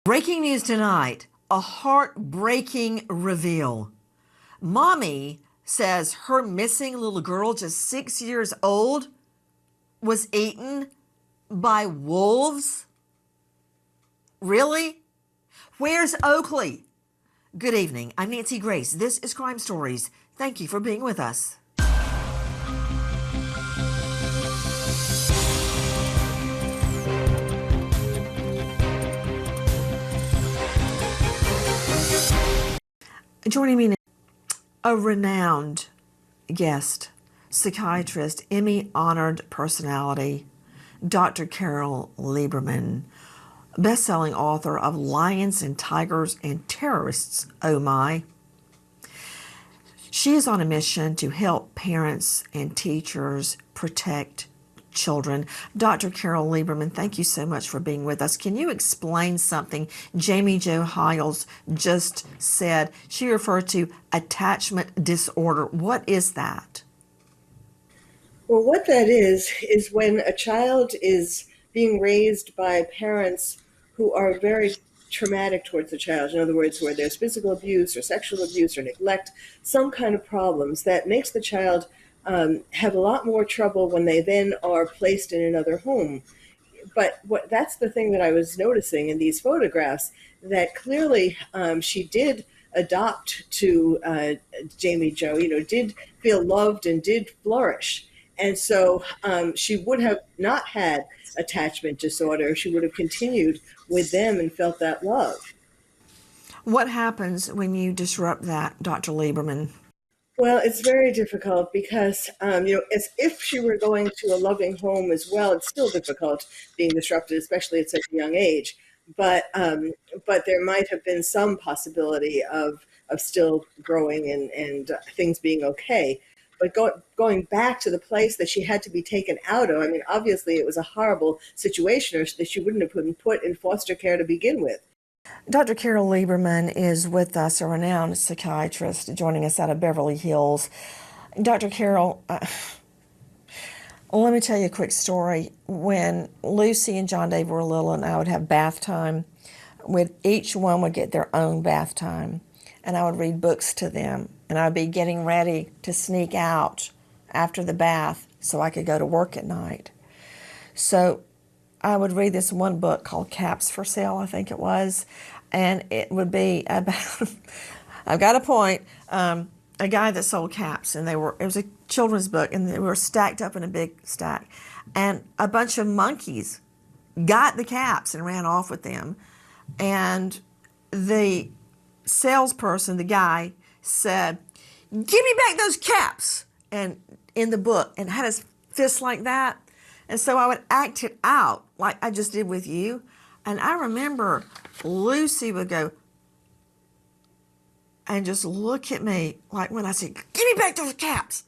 Breaking news tonight, a heartbreaking reveal. Mommy says her missing little girl, just 6 years old, was eaten by wolves. Really? Where's Oakley? Good evening. I'm Nancy Grace. This is Crime Stories. Thank you for being with us. Joining me now, a renowned guest, psychiatrist, Emmy-honored personality, Dr. Carol Lieberman, best-selling author of Lions and Tigers and Terrorists, Oh My. She is on a mission to help parents and teachers protect children. Dr. Carol Lieberman, thank you so much for being with us. Can you explain something Jamie Jo Hiles just said? She referred to attachment disorder. What is that? Well, what that is when a child is being raised by parents who are very traumatic towards the child. In other words, where there's physical abuse or sexual abuse or neglect, some kind of problems that makes the child have a lot more trouble when they then are placed in another home. But that's the thing that I was noticing in these photographs, that clearly she did adopt to Jamie Jo, did feel loved and did flourish. And so she would have not had attachment disorder. She would have continued with them and felt that love. What happens when you disrupt that, Dr. Lieberman? Well, it's very difficult because, as if she were going to a loving home as well, it's still difficult being disrupted, especially at such a young age. But there might have been some possibility of still growing and things being okay. But going back to the place that she had to be taken out of, I mean, obviously it was a horrible situation, or that she wouldn't have been put in foster care to begin with. Dr. Carol Lieberman is with us, a renowned psychiatrist, joining us out of Beverly Hills. Dr. Carol, let me tell you a quick story. When Lucy and John Dave were little and I would have bath time, each one would get their own bath time, and I would read books to them, and I'd be getting ready to sneak out after the bath so I could go to work at night. So I would read this one book called Caps for Sale, I think it was, and it would be about, I've got a point, a guy that sold caps, and it was a children's book, and they were stacked up in a big stack, and a bunch of monkeys got the caps and ran off with them, and the salesperson, the guy, said, "Give me back those caps," and in the book, and had his fist like that. And so I would act it out like I just did with you. And I remember Lucy would go and just look at me like when I said, "Give me back those caps."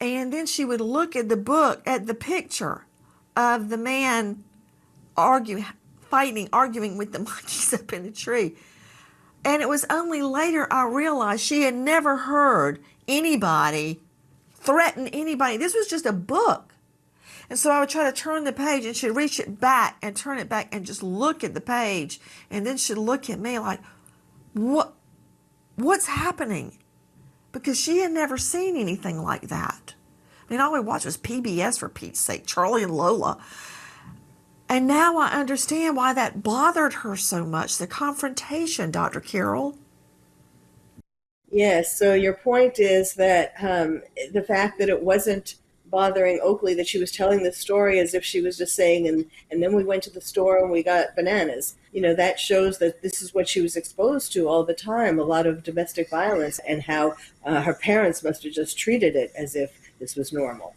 And then she would look at the book, at the picture of the man arguing with the monkeys up in the tree. And it was only later I realized she had never heard anybody threaten anybody. This was just a book. And so I would try to turn the page, and she'd reach it back and turn it back and just look at the page. And then she'd look at me like, what's happening? Because she had never seen anything like that. I mean, all we watched was PBS, for Pete's sake, Charlie and Lola. And now I understand why that bothered her so much, the confrontation, Dr. Carol. Yes, so your point is that the fact that it wasn't bothering Oakley, that she was telling this story as if she was just saying, and then we went to the store and we got bananas. That shows that this is what she was exposed to all the time, a lot of domestic violence, and how her parents must have just treated it as if this was normal.